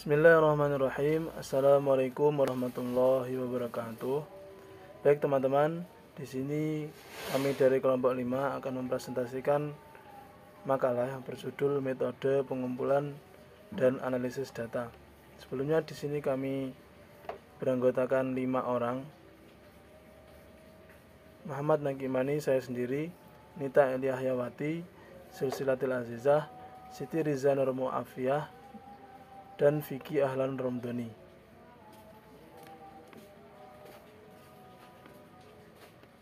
Bismillahirrahmanirrahim. Assalamualaikum warahmatullahi wabarakatuh. Baik teman-teman, di sini kami dari kelompok 5 akan mempresentasikan makalah yang berjudul metode pengumpulan dan analisis data. Sebelumnya di sini kami beranggotakan 5 orang. Muhammad Nakimani, saya sendiri, Nita Eliahyawati, Silsilatil Azizah, Siti Riza Nur Mu'afiyah, dan Vicky Ahlan Romdoni.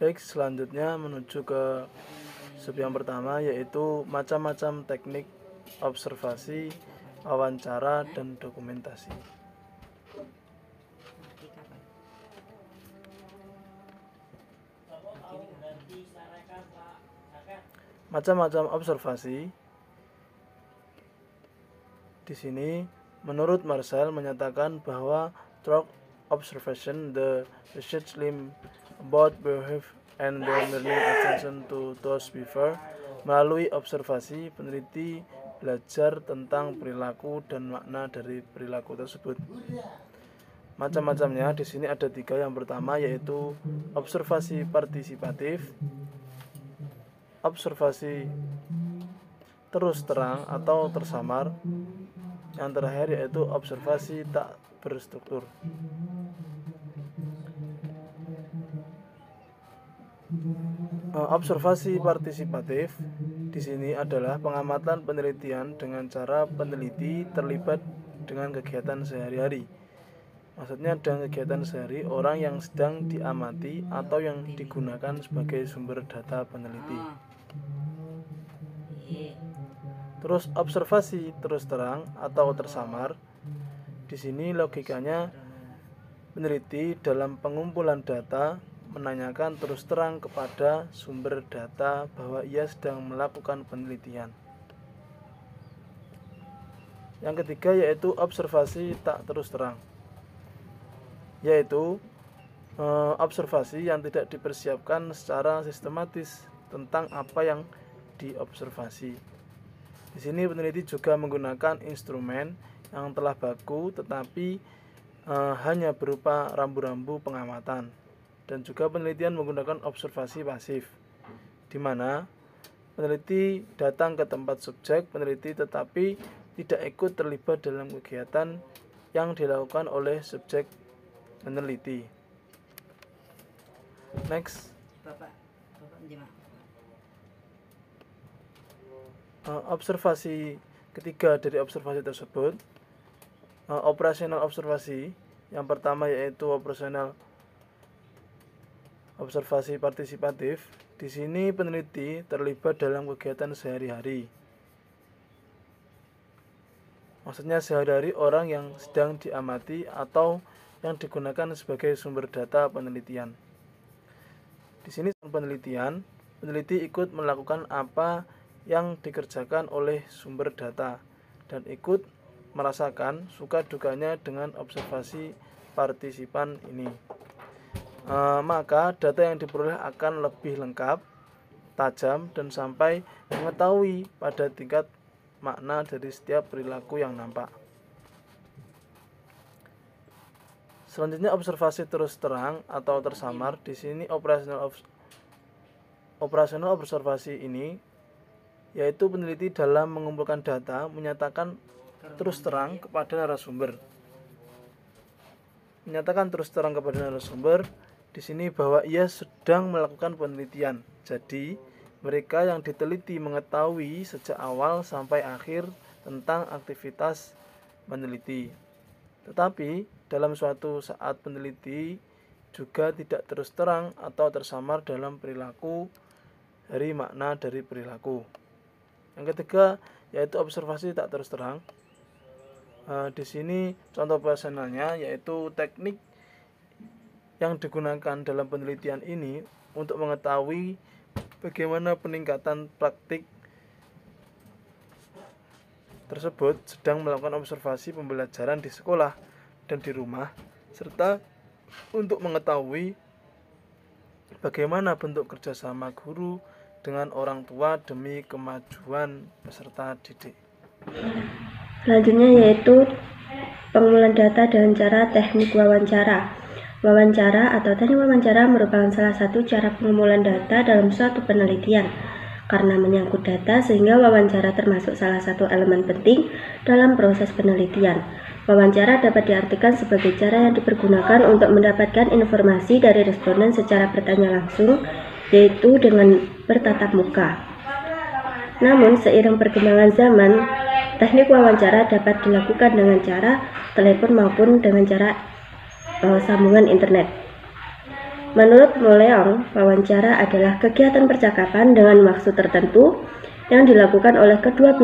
Baik, selanjutnya menuju ke sub yang pertama, yaitu macam-macam teknik observasi, wawancara, dan dokumentasi. Macam-macam observasi di sini menurut Marcel menyatakan bahwa through observation the research learn about behavior and the learning attention to those behavior. Melalui observasi, peneliti belajar tentang perilaku dan makna dari perilaku tersebut. Macam-macamnya di sini ada 3. Yang pertama yaitu observasi partisipatif, observasi terus terang atau tersamar. Yang terakhir yaitu observasi tak berstruktur. Observasi partisipatif di sini adalah pengamatan penelitian dengan cara peneliti terlibat dengan kegiatan sehari-hari. Maksudnya dengan kegiatan sehari orang yang sedang diamati atau yang digunakan sebagai sumber data peneliti. Terus observasi terus terang atau tersamar. Di sini logikanya peneliti dalam pengumpulan data menanyakan terus terang kepada sumber data bahwa ia sedang melakukan penelitian. Yang ketiga yaitu observasi tak terus terang, yaitu observasi yang tidak dipersiapkan secara sistematis tentang apa yang diobservasi. Di sini peneliti juga menggunakan instrumen yang telah baku tetapi hanya berupa rambu-rambu pengamatan, dan juga penelitian menggunakan observasi pasif, di mana peneliti datang ke tempat subjek peneliti tetapi tidak ikut terlibat dalam kegiatan yang dilakukan oleh subjek peneliti. Next. Observasi ketiga dari observasi tersebut, operasional observasi. Yang pertama yaitu operasional observasi partisipatif. Di sini peneliti terlibat dalam kegiatan sehari-hari. Maksudnya sehari-hari orang yang sedang diamati atau yang digunakan sebagai sumber data penelitian. Di sini peneliti ikut melakukan apa yang dikerjakan oleh sumber data dan ikut merasakan suka dukanya dengan observasi partisipan ini. Maka data yang diperoleh akan lebih lengkap, tajam, dan sampai mengetahui pada tingkat makna dari setiap perilaku yang nampak. Selanjutnya observasi terus terang atau tersamar. Di sini operasional observasi ini yaitu peneliti dalam mengumpulkan data menyatakan terus terang kepada narasumber. Di sini bahwa ia sedang melakukan penelitian. Jadi, mereka yang diteliti mengetahui sejak awal sampai akhir tentang aktivitas peneliti. Tetapi, dalam suatu saat peneliti juga tidak terus terang atau tersamar dalam perilaku dari makna dari perilaku. Yang ketiga yaitu observasi tak terus terang. Di sini contoh operasionalnya yaitu teknik yang digunakan dalam penelitian ini untuk mengetahui bagaimana peningkatan praktik tersebut sedang melakukan observasi pembelajaran di sekolah dan di rumah, serta untuk mengetahui bagaimana bentuk kerjasama guru dengan orang tua demi kemajuan peserta didik. Selanjutnya yaitu Pengumpulan data dengan cara teknik wawancara. Wawancara atau teknik wawancara merupakan salah satu cara pengumpulan data dalam suatu penelitian. Karena menyangkut data, sehingga wawancara termasuk salah satu elemen penting dalam proses penelitian. Wawancara dapat diartikan sebagai cara yang dipergunakan untuk mendapatkan informasi dari responden secara bertanya langsung, yaitu dengan bertatap muka. Namun, seiring perkembangan zaman, teknik wawancara dapat dilakukan dengan cara telepon maupun dengan cara sambungan internet. Menurut Moleong, wawancara adalah kegiatan percakapan dengan maksud tertentu yang dilakukan oleh kedua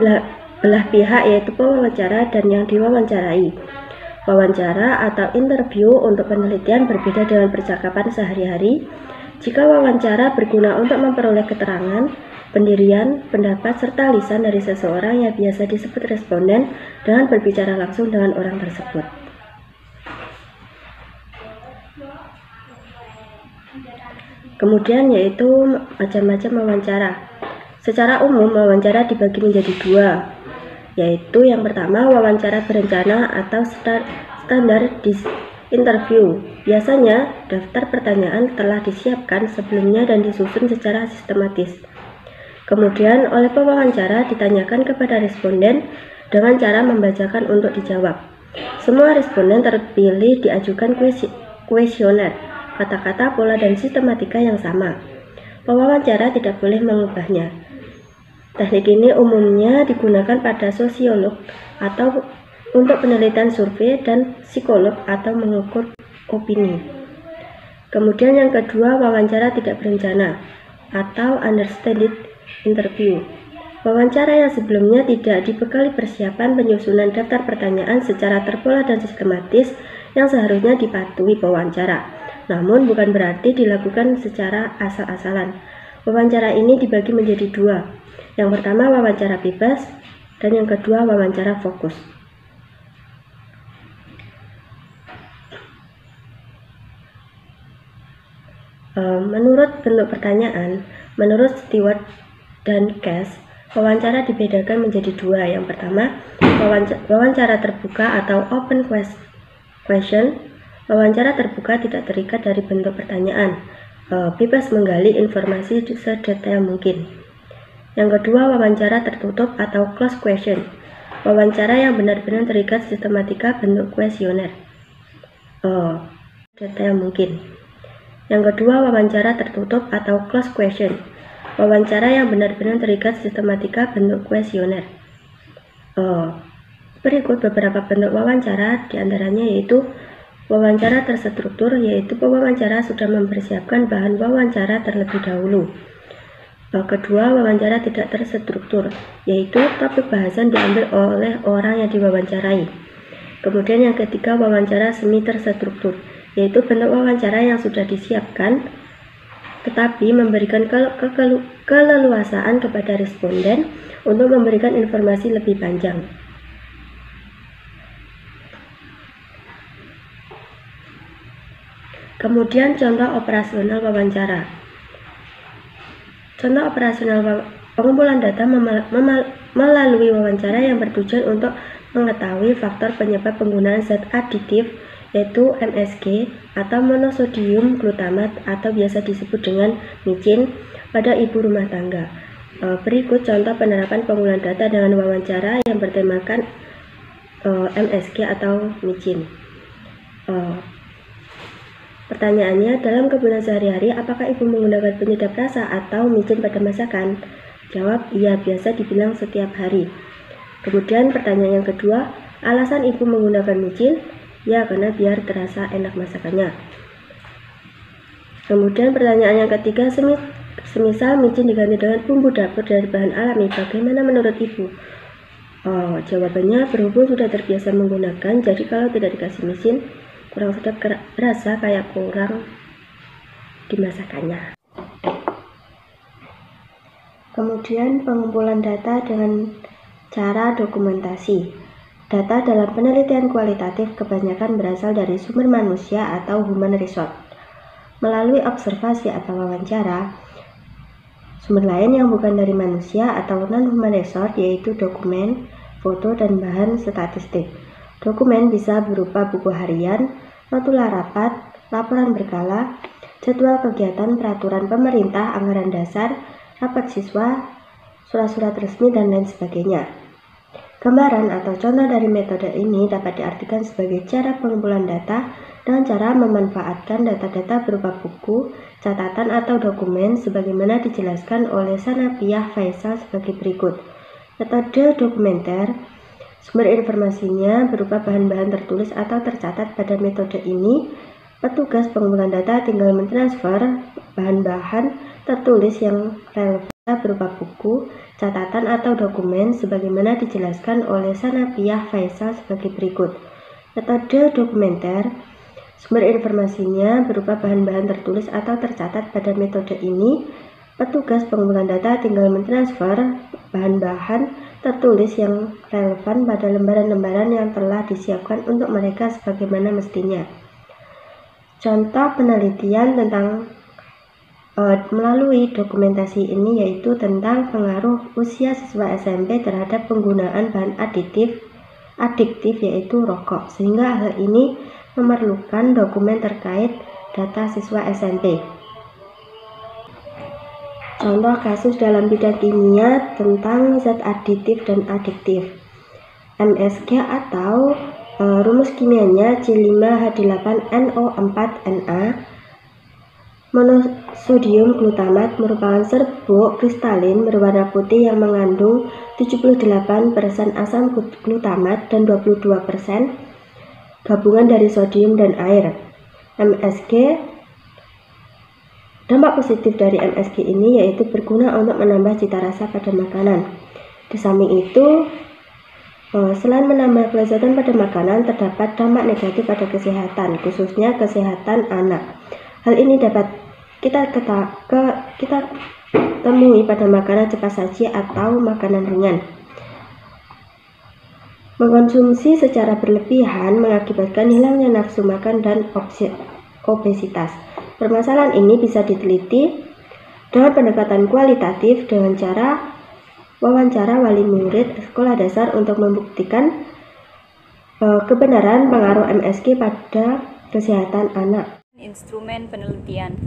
belah pihak, yaitu pewawancara dan yang diwawancarai. Wawancara atau interview untuk penelitian berbeda dengan percakapan sehari-hari. Jika wawancara berguna untuk memperoleh keterangan, pendirian, pendapat, serta lisan dari seseorang yang biasa disebut responden dengan berbicara langsung dengan orang tersebut. Kemudian yaitu macam-macam wawancara. Secara umum wawancara dibagi menjadi dua, yaitu yang pertama wawancara berencana atau standar interview. Biasanya daftar pertanyaan telah disiapkan sebelumnya dan disusun secara sistematis. Kemudian oleh pewawancara ditanyakan kepada responden dengan cara membacakan untuk dijawab. Semua responden terpilih diajukan kuesioner, kata-kata, pola, dan sistematika yang sama. Pewawancara tidak boleh mengubahnya. Teknik ini umumnya digunakan pada sosiolog atau untuk penelitian survei dan psikolog atau mengukur opini. Kemudian yang kedua, wawancara tidak berencana atau understated interview. Wawancara yang sebelumnya tidak dibekali persiapan penyusunan daftar pertanyaan secara terpola dan sistematis yang seharusnya dipatuhi pewawancara. Namun bukan berarti dilakukan secara asal-asalan. Wawancara ini dibagi menjadi dua. Yang pertama wawancara bebas dan yang kedua wawancara fokus. Menurut bentuk pertanyaan, menurut Stewart dan Cass, wawancara dibedakan menjadi dua. Yang pertama, wawancara terbuka atau open question. Wawancara terbuka tidak terikat dari bentuk pertanyaan, bebas menggali informasi sedetail mungkin. Yang kedua, wawancara tertutup atau closed question. Wawancara yang benar-benar terikat sistematika bentuk kuesioner, detail mungkin. Yang kedua, wawancara tertutup atau closed question. Wawancara yang benar-benar terikat sistematika bentuk kuesioner. Berikut beberapa bentuk wawancara, diantaranya yaitu wawancara terstruktur, yaitu pewawancara sudah mempersiapkan bahan wawancara terlebih dahulu. Kedua, wawancara tidak terstruktur, yaitu topik bahasan diambil oleh orang yang diwawancarai. Kemudian yang ketiga, wawancara semi terstruktur, yaitu bentuk wawancara yang sudah disiapkan tetapi memberikan keleluasaan kepada responden untuk memberikan informasi lebih panjang. Kemudian contoh operasional wawancara. Contoh operasional pengumpulan data melalui wawancara yang bertujuan untuk mengetahui faktor penyebab penggunaan zat aditif, yaitu MSG atau monosodium glutamat atau biasa disebut dengan micin pada ibu rumah tangga. Berikut contoh penerapan pengumpulan data dengan wawancara yang bertemakan MSG atau micin. Pertanyaannya, dalam kebutuhan sehari-hari, apakah ibu menggunakan penyedap rasa atau micin pada masakan? Jawab, iya, biasa dibilang setiap hari. Kemudian pertanyaan yang kedua, alasan ibu menggunakan micin? Ya, karena biar terasa enak masakannya. Kemudian pertanyaan yang ketiga, semisal micin diganti dengan bumbu dapur dari bahan alami, bagaimana menurut ibu? Jawabannya, berhubung sudah terbiasa menggunakan, jadi kalau tidak dikasih micin, kurang sedap, rasa kayak kurang di masakannya. Kemudian pengumpulan data dengan cara dokumentasi. Data dalam penelitian kualitatif kebanyakan berasal dari sumber manusia atau human resource. Melalui observasi atau wawancara, sumber lain yang bukan dari manusia atau non-human resource yaitu dokumen, foto, dan bahan statistik. Dokumen bisa berupa buku harian, notula rapat, laporan berkala, jadwal kegiatan, peraturan pemerintah, anggaran dasar, rapat siswa, surat-surat resmi, dan lain sebagainya. Gambaran atau contoh dari metode ini dapat diartikan sebagai cara pengumpulan data dengan cara memanfaatkan data-data berupa buku, catatan, atau dokumen sebagaimana dijelaskan oleh Sanapiyah Faisal sebagai berikut. Metode dokumenter, sumber informasinya berupa bahan-bahan tertulis atau tercatat. Pada metode ini, petugas pengumpulan data tinggal mentransfer bahan-bahan tertulis yang relevan berupa buku, catatan, atau dokumen sebagaimana dijelaskan oleh Sanapiyah Faisal sebagai berikut. Metode dokumenter, sumber informasinya berupa bahan-bahan tertulis atau tercatat. Pada metode ini, petugas pengumpulan data tinggal mentransfer bahan-bahan tertulis yang relevan pada lembaran-lembaran yang telah disiapkan untuk mereka sebagaimana mestinya. Contoh penelitian tentang melalui dokumentasi ini yaitu tentang pengaruh usia siswa SMP terhadap penggunaan bahan adiktif yaitu rokok, sehingga hal ini memerlukan dokumen terkait data siswa SMP. Contoh kasus dalam bidang kimia tentang zat aditif dan adiktif. MSG atau rumus kimianya C5H8NO4Na. Monosodium glutamat merupakan serbuk kristalin berwarna putih yang mengandung 78% asam glutamat dan 22% gabungan dari sodium dan air. MSG, dampak positif dari MSG ini yaitu berguna untuk menambah cita rasa pada makanan. Di samping itu, selain menambah kelezatan pada makanan, terdapat dampak negatif pada kesehatan, khususnya kesehatan anak. Hal ini dapat kita temui pada makanan cepat saji atau makanan ringan. Mengkonsumsi secara berlebihan mengakibatkan hilangnya nafsu makan dan obesitas. Permasalahan ini bisa diteliti dengan pendekatan kualitatif dengan cara wawancara wali murid sekolah dasar untuk membuktikan kebenaran pengaruh MSG pada kesehatan anak. Instrumen penelitian.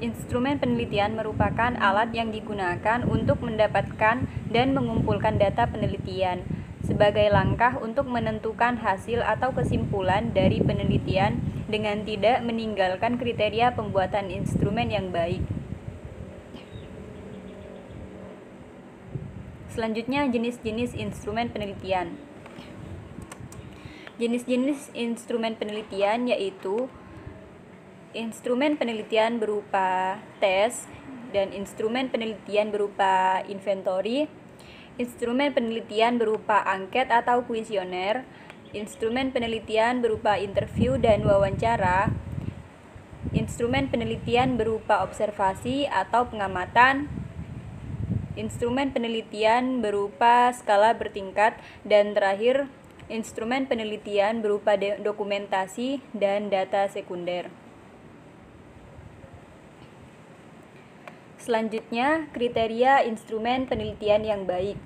Instrumen penelitian merupakan alat yang digunakan untuk mendapatkan dan mengumpulkan data penelitian sebagai langkah untuk menentukan hasil atau kesimpulan dari penelitian dengan tidak meninggalkan kriteria pembuatan instrumen yang baik. Selanjutnya, jenis-jenis instrumen penelitian. Jenis-jenis instrumen penelitian yaitu instrumen penelitian berupa tes dan instrumen penelitian berupa inventory, instrumen penelitian berupa angket atau kuesioner, instrumen penelitian berupa interview dan wawancara, instrumen penelitian berupa observasi atau pengamatan, instrumen penelitian berupa skala bertingkat, dan terakhir, instrumen penelitian berupa dokumentasi dan data sekunder. Selanjutnya, kriteria instrumen penelitian yang baik.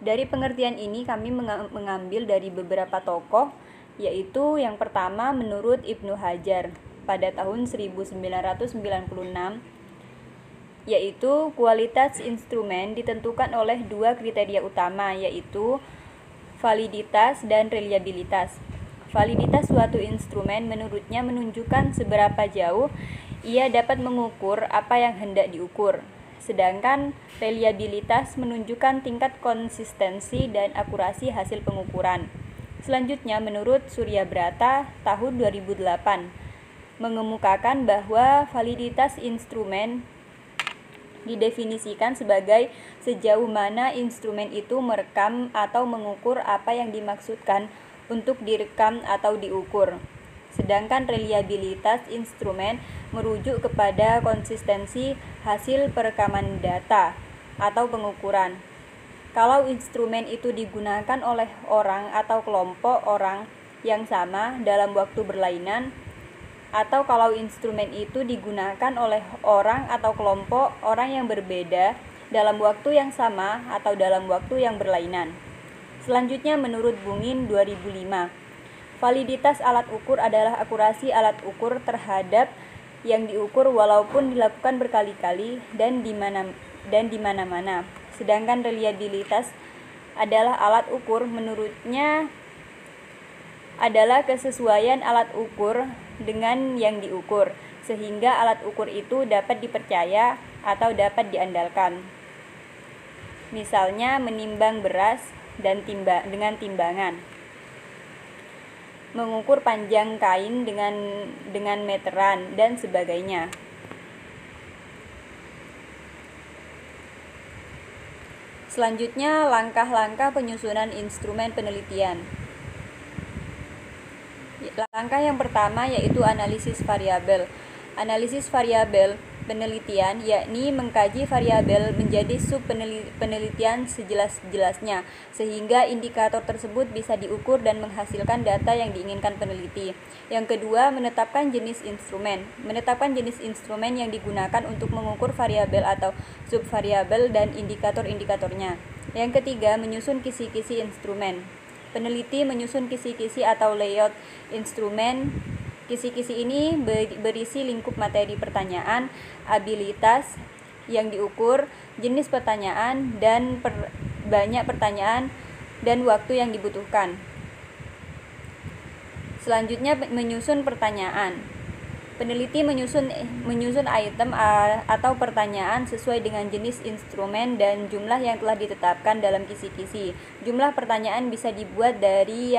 Dari pengertian ini kami mengambil dari beberapa tokoh, yaitu yang pertama menurut Ibnu Hajar pada tahun 1996, yaitu kualitas instrumen ditentukan oleh dua kriteria utama, yaitu validitas dan reliabilitas. Validitas suatu instrumen menurutnya menunjukkan seberapa jauh ia dapat mengukur apa yang hendak diukur, sedangkan reliabilitas menunjukkan tingkat konsistensi dan akurasi hasil pengukuran. Selanjutnya, menurut Surya Brata tahun 2008, mengemukakan bahwa validitas instrumen didefinisikan sebagai sejauh mana instrumen itu merekam atau mengukur apa yang dimaksudkan untuk direkam atau diukur. Sedangkan reliabilitas instrumen merujuk kepada konsistensi hasil perekaman data atau pengukuran. Kalau instrumen itu digunakan oleh orang atau kelompok orang yang sama dalam waktu berlainan, atau kalau instrumen itu digunakan oleh orang atau kelompok orang yang berbeda dalam waktu yang sama atau dalam waktu yang berlainan. Selanjutnya menurut Bungin 2005, validitas alat ukur adalah akurasi alat ukur terhadap yang diukur walaupun dilakukan berkali-kali dan di mana-mana. Sedangkan reliabilitas adalah alat ukur menurutnya adalah kesesuaian alat ukur dengan yang diukur, sehingga alat ukur itu dapat dipercaya atau dapat diandalkan. Misalnya menimbang beras dan dengan timbangan, mengukur panjang kain dengan meteran, dan sebagainya. Selanjutnya, langkah-langkah penyusunan instrumen penelitian. Langkah yang pertama yaitu analisis variabel. Analisis variabel penelitian yakni mengkaji variabel menjadi sub penelitian sejelas-jelasnya sehingga indikator tersebut bisa diukur dan menghasilkan data yang diinginkan peneliti. Yang kedua, menetapkan jenis instrumen. Menetapkan jenis instrumen yang digunakan untuk mengukur variabel atau subvariabel dan indikator-indikatornya. Yang ketiga, menyusun kisi-kisi instrumen. Peneliti menyusun kisi-kisi atau layout instrumen. Kisi-kisi ini berisi lingkup materi pertanyaan, abilitas yang diukur, jenis pertanyaan, dan banyak pertanyaan dan waktu yang dibutuhkan. Selanjutnya menyusun pertanyaan. Peneliti menyusun item atau pertanyaan sesuai dengan jenis instrumen dan jumlah yang telah ditetapkan dalam kisi-kisi. Jumlah pertanyaan bisa dibuat dari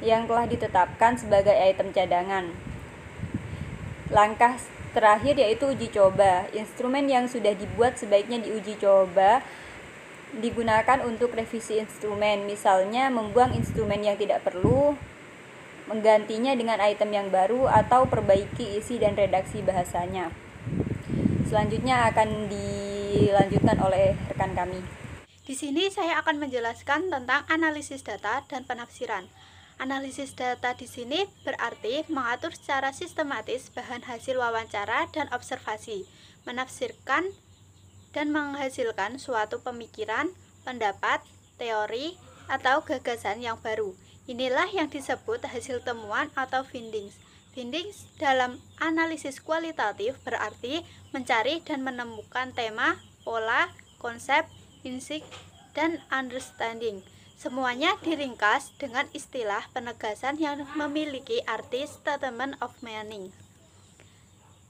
yang telah ditetapkan sebagai item cadangan. Langkah terakhir yaitu uji coba. Instrumen yang sudah dibuat sebaiknya diuji coba digunakan untuk revisi instrumen, misalnya membuang instrumen yang tidak perlu, menggantinya dengan item yang baru, atau perbaiki isi dan redaksi bahasanya. Selanjutnya akan dilanjutkan oleh rekan kami. Di sini saya akan menjelaskan tentang analisis data dan penafsiran. Analisis data di sini berarti mengatur secara sistematis bahan hasil wawancara dan observasi, menafsirkan dan menghasilkan suatu pemikiran, pendapat, teori, atau gagasan yang baru. Inilah yang disebut hasil temuan atau findings. Findings dalam analisis kualitatif berarti mencari dan menemukan tema, pola, konsep, insight, dan understanding. Semuanya diringkas dengan istilah penegasan yang memiliki arti statement of meaning.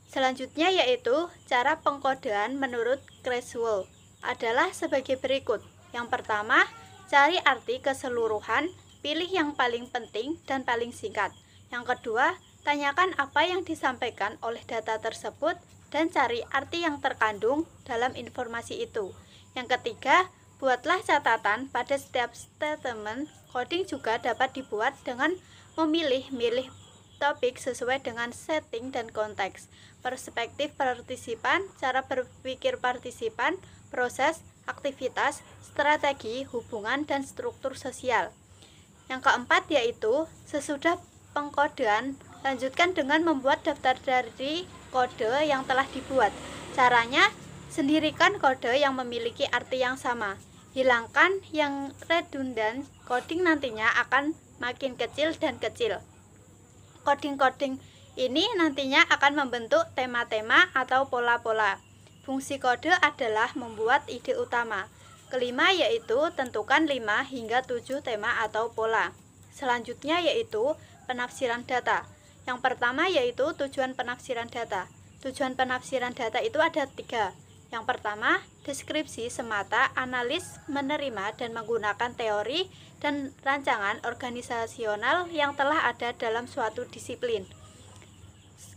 Selanjutnya yaitu cara pengkodean menurut Creswell adalah sebagai berikut. Yang pertama, cari arti keseluruhan, pilih yang paling penting dan paling singkat. Yang kedua, tanyakan apa yang disampaikan oleh data tersebut dan cari arti yang terkandung dalam informasi itu. Yang ketiga, buatlah catatan pada setiap statement. Coding juga dapat dibuat dengan memilih topik sesuai dengan setting dan konteks, perspektif partisipan, cara berpikir partisipan, proses, aktivitas, strategi, hubungan, dan struktur sosial. Yang keempat yaitu sesudah pengkodean, lanjutkan dengan membuat daftar dari kode yang telah dibuat. Caranya, sendirikan kode yang memiliki arti yang sama. Hilangkan yang redundan, coding nantinya akan makin kecil dan kecil. Coding-coding ini nantinya akan membentuk tema-tema atau pola-pola. Fungsi kode adalah membuat ide utama. Kelima yaitu tentukan 5 hingga 7 tema atau pola. Selanjutnya yaitu penafsiran data. Yang pertama yaitu tujuan penafsiran data. Tujuan penafsiran data itu ada 3. Yang pertama, deskripsi semata, analis, menerima dan menggunakan teori dan rancangan organisasional yang telah ada dalam suatu disiplin.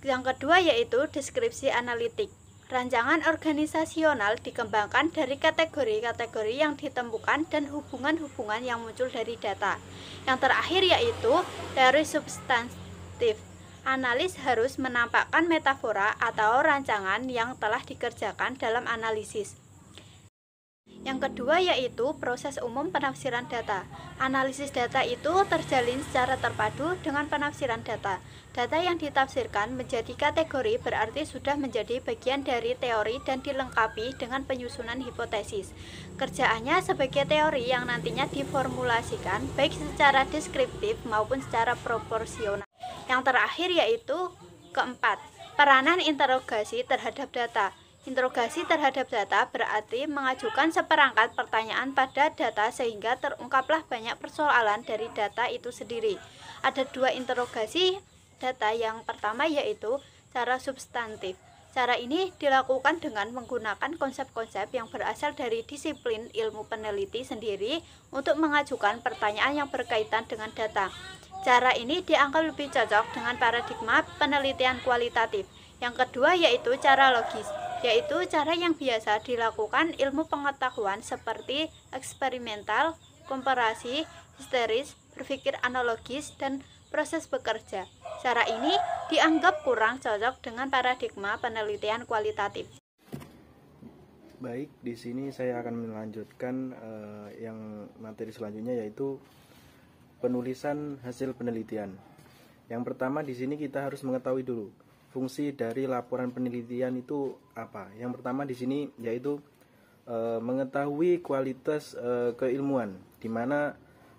Yang kedua yaitu deskripsi analitik. Rancangan organisasional dikembangkan dari kategori-kategori yang ditemukan dan hubungan-hubungan yang muncul dari data. Yang terakhir yaitu teori substantif. Analis harus menampakkan metafora atau rancangan yang telah dikerjakan dalam analisis. Yang kedua yaitu proses umum penafsiran data. Analisis data itu terjalin secara terpadu dengan penafsiran data. Data yang ditafsirkan menjadi kategori berarti sudah menjadi bagian dari teori dan dilengkapi dengan penyusunan hipotesis. Kerjaannya sebagai teori yang nantinya diformulasikan baik secara deskriptif maupun secara proporsional. Yang terakhir yaitu keempat, peranan interogasi terhadap data. Interogasi terhadap data berarti mengajukan seperangkat pertanyaan pada data sehingga terungkaplah banyak persoalan dari data itu sendiri. Ada dua interogasi data, yang pertama yaitu cara substantif. Cara ini dilakukan dengan menggunakan konsep-konsep yang berasal dari disiplin ilmu peneliti sendiri untuk mengajukan pertanyaan yang berkaitan dengan data. Cara ini dianggap lebih cocok dengan paradigma penelitian kualitatif. Yang kedua yaitu cara logis, yaitu cara yang biasa dilakukan ilmu pengetahuan seperti eksperimental, komparasi, histeris, berpikir analogis, dan proses bekerja. Cara ini dianggap kurang cocok dengan paradigma penelitian kualitatif. Baik, di sini saya akan melanjutkan yang materi selanjutnya, yaitu penulisan hasil penelitian. Yang pertama di sini kita harus mengetahui dulu fungsi dari laporan penelitian itu apa. Yang pertama di sini yaitu mengetahui kualitas keilmuan, di mana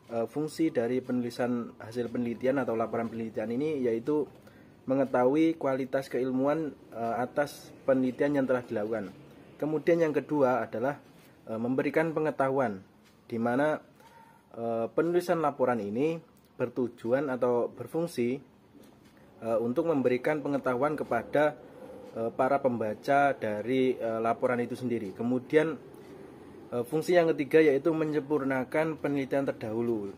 fungsi dari penulisan hasil penelitian atau laporan penelitian ini yaitu mengetahui kualitas keilmuan atas penelitian yang telah dilakukan. Kemudian yang kedua adalah memberikan pengetahuan, di mana penulisan laporan ini bertujuan atau berfungsi untuk memberikan pengetahuan kepada para pembaca dari laporan itu sendiri. Kemudian fungsi yang ketiga yaitu menyempurnakan penelitian terdahulu.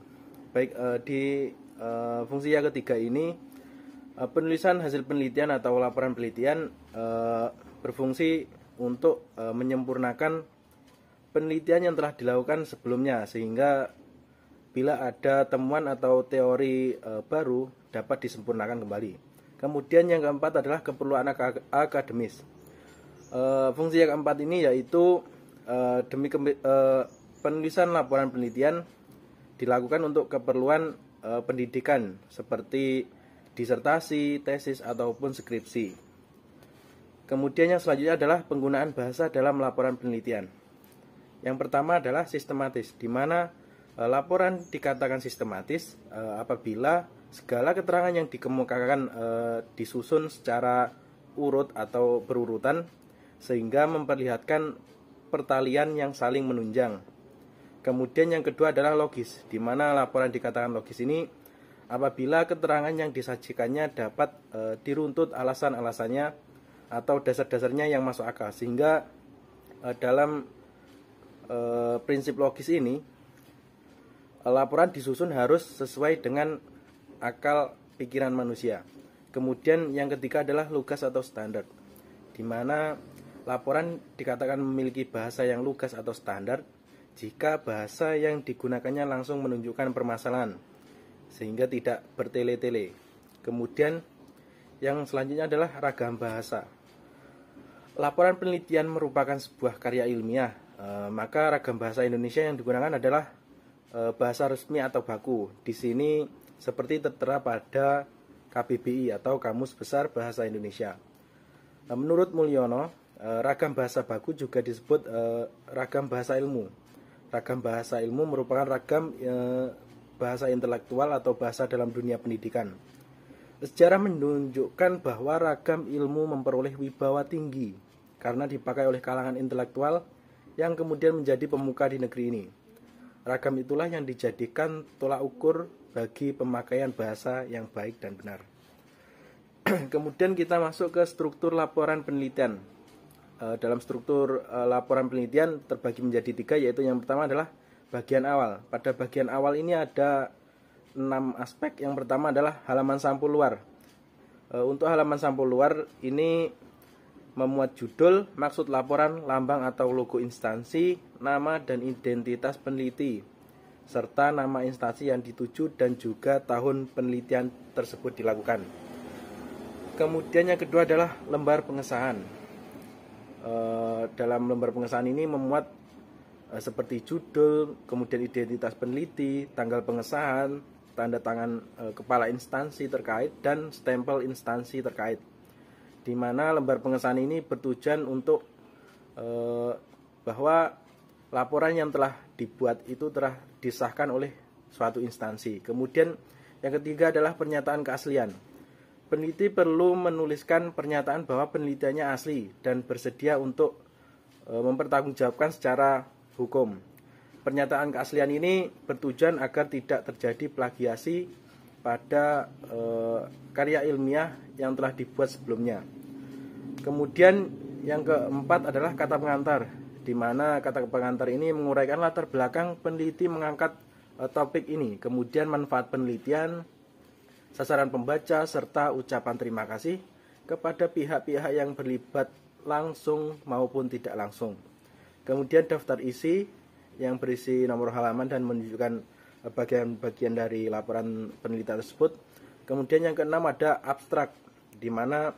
Baik, di fungsi yang ketiga ini penulisan hasil penelitian atau laporan penelitian berfungsi untuk menyempurnakan penelitian yang telah dilakukan sebelumnya, sehingga bila ada temuan atau teori baru dapat disempurnakan kembali. Kemudian yang keempat adalah keperluan akademis. Fungsi yang keempat ini yaitu penulisan laporan penelitian dilakukan untuk keperluan pendidikan seperti disertasi, tesis, ataupun skripsi. Kemudian yang selanjutnya adalah penggunaan bahasa dalam laporan penelitian. Yang pertama adalah sistematis, di mana laporan dikatakan sistematis apabila segala keterangan yang dikemukakan disusun secara urut atau berurutan sehingga memperlihatkan pertalian yang saling menunjang. Kemudian yang kedua adalah logis, di mana laporan dikatakan logis ini apabila keterangan yang disajikannya dapat diruntut alasan-alasannya atau dasar-dasarnya yang masuk akal, sehingga dalam prinsip logis ini laporan disusun harus sesuai dengan akal pikiran manusia. Kemudian yang ketiga adalah lugas atau standar, di mana laporan dikatakan memiliki bahasa yang lugas atau standar jika bahasa yang digunakannya langsung menunjukkan permasalahan sehingga tidak bertele-tele. Kemudian yang selanjutnya adalah ragam bahasa. Laporan penelitian merupakan sebuah karya ilmiah, maka ragam bahasa Indonesia yang digunakan adalah bahasa resmi atau baku. Di sini seperti tertera pada KBBI atau Kamus Besar Bahasa Indonesia. Menurut Mulyono, ragam bahasa baku juga disebut ragam bahasa ilmu. Ragam bahasa ilmu merupakan ragam bahasa intelektual atau bahasa dalam dunia pendidikan. Sejarah menunjukkan bahwa ragam ilmu memperoleh wibawa tinggi karena dipakai oleh kalangan intelektual yang kemudian menjadi pemuka di negeri ini. Ragam itulah yang dijadikan tolak ukur bagi pemakaian bahasa yang baik dan benar. Kemudian kita masuk ke struktur laporan penelitian. Dalam struktur laporan penelitian terbagi menjadi 3, yaitu yang pertama adalah bagian awal. Pada bagian awal ini ada 6 aspek. Yang pertama adalah halaman sampul luar. Untuk halaman sampul luar ini memuat judul, maksud laporan, lambang atau logo instansi, nama dan identitas peneliti, serta nama instansi yang dituju dan juga tahun penelitian tersebut dilakukan. Kemudian yang kedua adalah lembar pengesahan. Dalam lembar pengesahan ini memuat seperti judul, kemudian identitas peneliti, tanggal pengesahan, tanda tangan kepala instansi terkait, dan stempel instansi terkait. Di mana lembar pengesahan ini bertujuan untuk bahwa laporan yang telah dibuat itu telah disahkan oleh suatu instansi. Kemudian yang ketiga adalah pernyataan keaslian. Peneliti perlu menuliskan pernyataan bahwa penelitiannya asli dan bersedia untuk mempertanggungjawabkan secara hukum. Pernyataan keaslian ini bertujuan agar tidak terjadi plagiasi pada karya ilmiah yang telah dibuat sebelumnya. Kemudian yang keempat adalah kata pengantar, di mana kata pengantar ini menguraikan latar belakang peneliti mengangkat topik ini, kemudian manfaat penelitian, sasaran pembaca, serta ucapan terima kasih kepada pihak-pihak yang berlibat langsung maupun tidak langsung. Kemudian daftar isi yang berisi nomor halaman dan menunjukkan bagian-bagian dari laporan penelitian tersebut. Kemudian yang keenam ada abstrak, di mana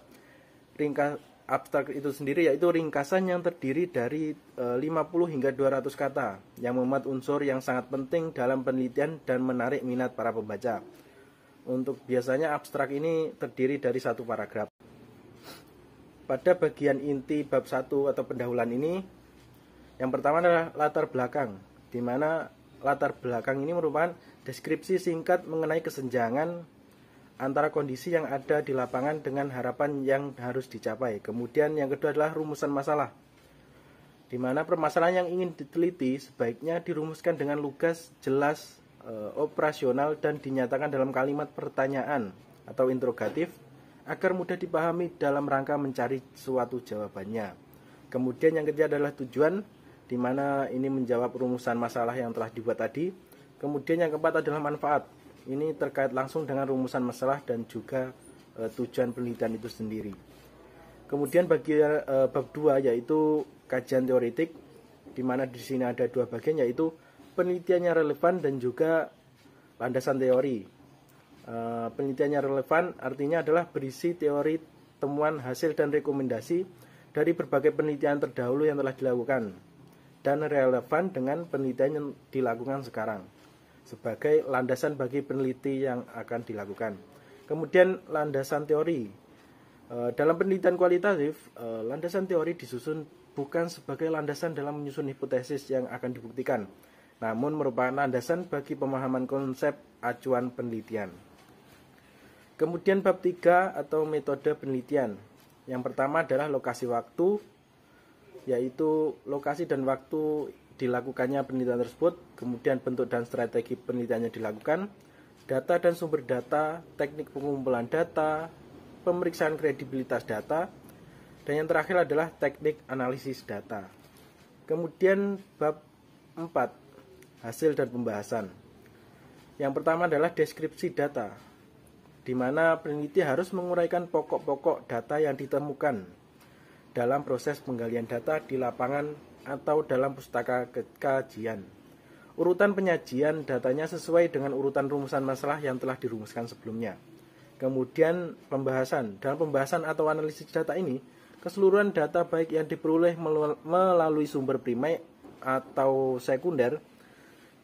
abstrak itu sendiri yaitu ringkasan yang terdiri dari 50 hingga 200 kata yang memuat unsur yang sangat penting dalam penelitian dan menarik minat para pembaca. Untuk biasanya abstrak ini terdiri dari satu paragraf. Pada bagian inti bab 1 atau pendahuluan ini, yang pertama adalah latar belakang, di mana latar belakang ini merupakan deskripsi singkat mengenai kesenjangan antara kondisi yang ada di lapangan dengan harapan yang harus dicapai. Kemudian yang kedua adalah rumusan masalah, di mana permasalahan yang ingin diteliti sebaiknya dirumuskan dengan lugas, jelas, operasional, dan dinyatakan dalam kalimat pertanyaan atau interrogatif agar mudah dipahami dalam rangka mencari suatu jawabannya. Kemudian yang ketiga adalah tujuan, di mana ini menjawab rumusan masalah yang telah dibuat tadi. Kemudian yang keempat adalah manfaat. Ini terkait langsung dengan rumusan masalah dan juga tujuan penelitian itu sendiri. Kemudian bagian bab 2 yaitu kajian teoretik, di mana di sini ada dua bagian yaitu penelitiannya relevan dan juga landasan teori. Penelitiannya relevan artinya adalah berisi teori, temuan, hasil, dan rekomendasi dari berbagai penelitian terdahulu yang telah dilakukan, dan relevan dengan penelitian yang dilakukan sekarang sebagai landasan bagi peneliti yang akan dilakukan. Kemudian landasan teori. Dalam penelitian kualitatif, landasan teori disusun bukan sebagai landasan dalam menyusun hipotesis yang akan dibuktikan, namun merupakan landasan bagi pemahaman konsep acuan penelitian. Kemudian bab 3 atau metode penelitian. Yang pertama adalah lokasi waktu, yaitu lokasi dan waktu dilakukannya penelitian tersebut, kemudian bentuk dan strategi penelitiannya dilakukan, data dan sumber data, teknik pengumpulan data, pemeriksaan kredibilitas data, dan yang terakhir adalah teknik analisis data. Kemudian bab 4, hasil dan pembahasan. Yang pertama adalah deskripsi data, di mana peneliti harus menguraikan pokok-pokok data yang ditemukan dalam proses penggalian data di lapangan atau dalam pustaka kajian. Urutan penyajian datanya sesuai dengan urutan rumusan masalah yang telah dirumuskan sebelumnya. Kemudian pembahasan. Dalam pembahasan atau analisis data ini, keseluruhan data baik yang diperoleh melalui sumber primer atau sekunder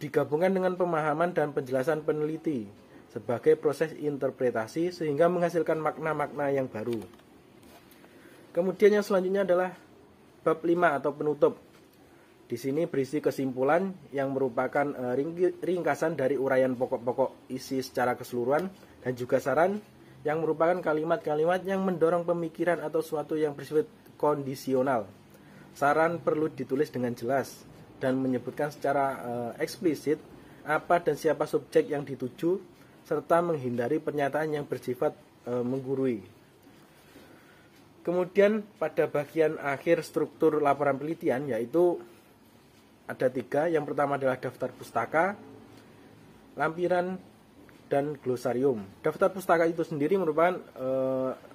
digabungkan dengan pemahaman dan penjelasan peneliti sebagai proses interpretasi sehingga menghasilkan makna-makna yang baru. Kemudian yang selanjutnya adalah bab 5 atau penutup. Di sini berisi kesimpulan yang merupakan ringkasan dari uraian pokok-pokok isi secara keseluruhan dan juga saran yang merupakan kalimat-kalimat yang mendorong pemikiran atau suatu yang bersifat kondisional. Saran perlu ditulis dengan jelas dan menyebutkan secara eksplisit apa dan siapa subjek yang dituju serta menghindari pernyataan yang bersifat menggurui. Kemudian pada bagian akhir struktur laporan penelitian yaitu ada 3. Yang pertama adalah daftar pustaka, lampiran, dan glosarium. Daftar pustaka itu sendiri merupakan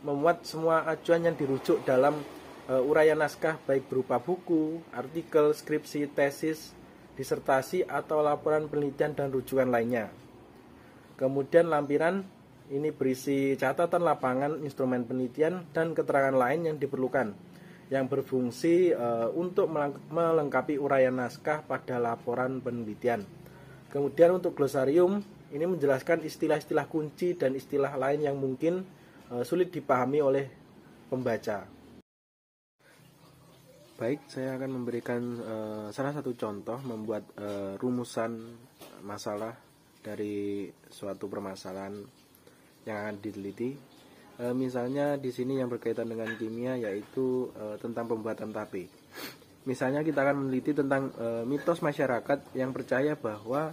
memuat semua acuan yang dirujuk dalam uraian naskah baik berupa buku, artikel, skripsi, tesis, disertasi, atau laporan penelitian dan rujukan lainnya. Kemudian lampiran ini berisi catatan lapangan, instrumen penelitian, dan keterangan lain yang diperlukan. yang berfungsi untuk melengkapi uraian naskah pada laporan penelitian. Kemudian untuk glosarium ini menjelaskan istilah-istilah kunci dan istilah lain yang mungkin sulit dipahami oleh pembaca. Baik, saya akan memberikan salah satu contoh membuat rumusan masalah dari suatu permasalahan yang akan diteliti. Misalnya di sini yang berkaitan dengan kimia, yaitu tentang pembuatan tape. Misalnya kita akan meneliti tentang mitos masyarakat yang percaya bahwa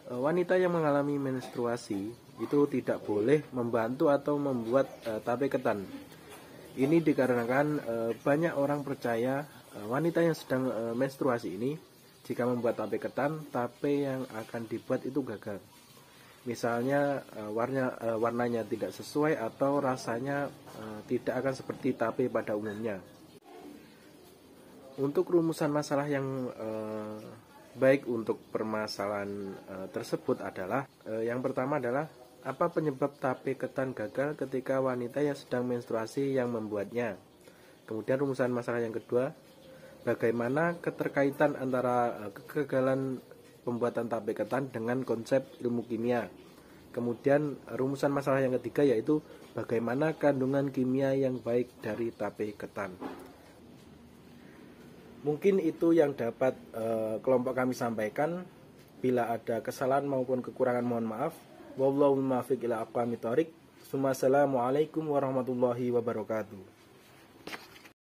wanita yang mengalami menstruasi itu tidak boleh membantu atau membuat tape ketan. Ini dikarenakan banyak orang percaya wanita yang sedang menstruasi ini jika membuat tape ketan, tape yang akan dibuat itu gagal. Misalnya warnanya tidak sesuai atau rasanya tidak akan seperti tape pada umumnya. Untuk rumusan masalah yang baik untuk permasalahan tersebut adalah yang pertama adalah apa penyebab tape ketan gagal ketika wanita yang sedang menstruasi yang membuatnya. Kemudian rumusan masalah yang kedua, bagaimana keterkaitan antara kegagalan pembuatan tape ketan dengan konsep ilmu kimia. Kemudian rumusan masalah yang ketiga yaitu bagaimana kandungan kimia yang baik dari tape ketan. Mungkin itu yang dapat kelompok kami sampaikan. Bila ada kesalahan maupun kekurangan mohon maaf. Wallahul muwaffiq ila aqwamit thoriq. Assalamualaikum warahmatullahi wabarakatuh.